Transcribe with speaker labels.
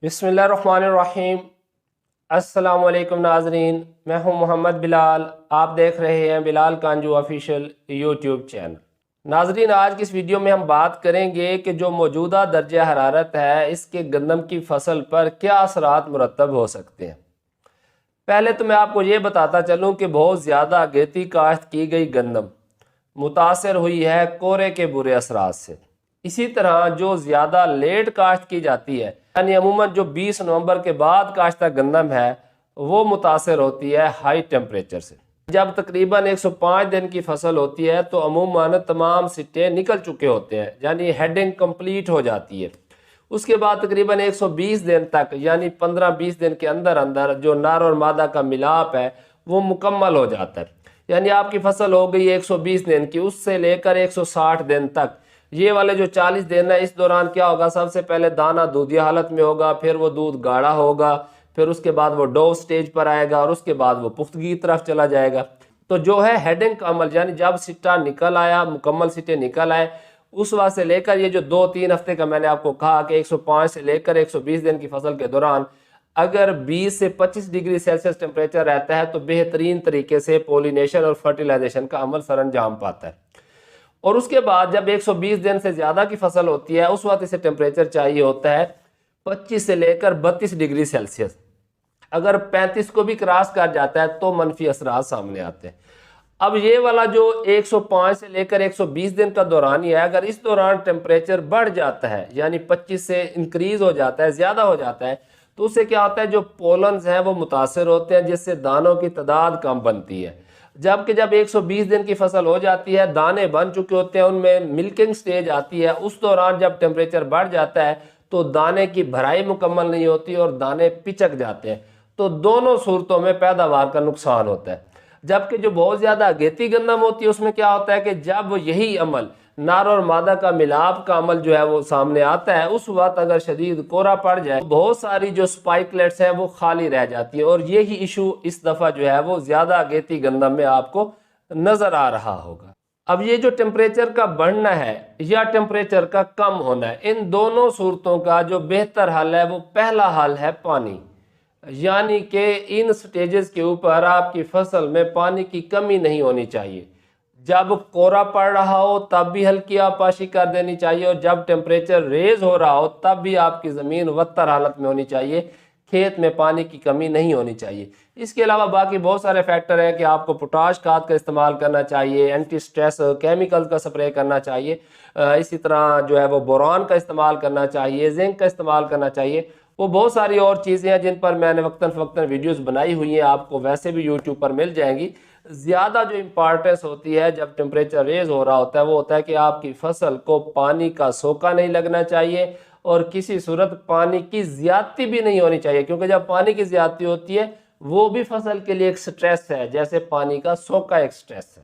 Speaker 1: बिस्मिल्लाहिर्रहमानिर्रहीम। अस्सलामुअलैकुम नाजरीन, मैं हूं मोहम्मद बिलाल। आप देख रहे हैं बिलाल कांजू ऑफिशियल यूट्यूब चैनल। नाजरीन, आज की इस वीडियो में हम बात करेंगे कि जो मौजूदा दर्जा हरारत है इसके गंदम की फसल पर क्या असरात मुरतब हो सकते हैं। पहले तो मैं आपको ये बताता चलूँ कि बहुत ज़्यादा अगेती काश्त की गई गंदम मुतासर हुई है कोहरे के बुरे असरात से। इसी तरह जो ज़्यादा लेट काश्त की जाती है, यानी अमूमन जो 20 नवंबर के बाद काश्ता गंदम है, वो मुतासर होती है हाई टेम्परेचर से। जब तकरीबन 105 दिन की फसल होती है तो अमूमन तमाम सिट्टे निकल चुके होते हैं, यानी हेडिंग कंप्लीट हो जाती है। उसके बाद तकरीबन 120 दिन तक, यानी 15-20 दिन के अंदर अंदर जो नर और मादा का मिलाप है वो मुकम्मल हो जाता है। यानी आपकी फसल हो गई 120 दिन की, उससे लेकर 160 दिन तक ये वाले जो 40 दिन है, इस दौरान क्या होगा, सबसे पहले दाना दूधिया हालत में होगा, फिर वो दूध गाढ़ा होगा, फिर उसके बाद वो डो स्टेज पर आएगा और उसके बाद वो पुख्तगी की तरफ चला जाएगा। तो जो है हेडिंग का अमल, यानी जब सिट्टा निकल आया, मुकम्मल सिट्टे निकल आए, उस वक्त से लेकर ये जो 2-3 हफ्ते का मैंने आपको कहा कि 105 से लेकर 120 दिन की फसल के दौरान अगर 20 से 25 डिग्री सेल्सियस टेम्परेचर रहता है तो बेहतरीन तरीके से पोलिनेशन और फर्टिलाइजेशन का अमल सरअंजाम पाता है। और उसके बाद जब 120 दिन से ज़्यादा की फसल होती है उस वक्त इसे टेम्परेचर चाहिए होता है 25 से लेकर 32 डिग्री सेल्सियस। अगर 35 को भी क्रॉस कर जाता है तो मनफी असरात सामने आते हैं। अब ये वाला जो 105 से लेकर 120 दिन का दौरान ही है, अगर इस दौरान टेम्परेचर बढ़ जाता है, यानी 25 से इंक्रीज हो जाता है, ज़्यादा हो जाता है, तो उससे क्या होता है, जो पोलन्स हैं वो मुतासर होते हैं, जिससे दानों की तादाद कम बनती है। जबकि जब 120 दिन की फसल हो जाती है, दाने बन चुके होते हैं, उनमें मिल्किंग स्टेज आती है, उस दौरान जब टेम्परेचर बढ़ जाता है तो दाने की भराई मुकम्मल नहीं होती और दाने पिचक जाते हैं। तो दोनों सूरतों में पैदावार का नुकसान होता है। जबकि जो बहुत ज़्यादा अगेती गंदम होती है उसमें क्या होता है कि जब यही अमल नर और मादा का मिलाप का अमल जो है वो सामने आता है, उस वक्त अगर शदीद कोहरा पड़ जाए तो बहुत सारी जो स्पाइकलेट्स हैं वो खाली रह जाती है। और यही इशू इस दफ़ा जो है वो ज़्यादा अगेती गंदम में आपको नज़र आ रहा होगा। अब ये जो टेम्परेचर का बढ़ना है या टेम्परेचर का कम होना है, इन दोनों सूरतों का जो बेहतर हल है वो पहला हल है पानी। यानी कि इन स्टेजेस के ऊपर आपकी फसल में पानी की कमी नहीं होनी चाहिए। जब कोहरा पड़ रहा हो तब भी हल्की आबपाशी कर देनी चाहिए, और जब टेम्परेचर रेज हो रहा हो तब भी आपकी ज़मीन वत्तर हालत में होनी चाहिए, खेत में पानी की कमी नहीं होनी चाहिए। इसके अलावा बाकी बहुत सारे फैक्टर हैं कि आपको पोटाश खाद का इस्तेमाल करना चाहिए, एंटी स्ट्रेस केमिकल का स्प्रे करना चाहिए, इसी तरह जो है वो बोरान का इस्तेमाल करना चाहिए, जिंक का इस्तेमाल करना चाहिए। वो बहुत सारी और चीज़ें हैं जिन पर मैंने वक्तन फ़वक्तन वीडियोस बनाई हुई हैं, आपको वैसे भी यूट्यूब पर मिल जाएंगी। ज़्यादा जो इम्पॉर्टेंस होती है जब टेम्परेचर रेज हो रहा होता है वो होता है कि आपकी फसल को पानी का सोका नहीं लगना चाहिए और किसी सूरत पानी की ज़्यादती भी नहीं होनी चाहिए, क्योंकि जब पानी की ज़्यादती होती है वो भी फसल के लिए एक स्ट्रेस है, जैसे पानी का सोका एक स्ट्रेस है।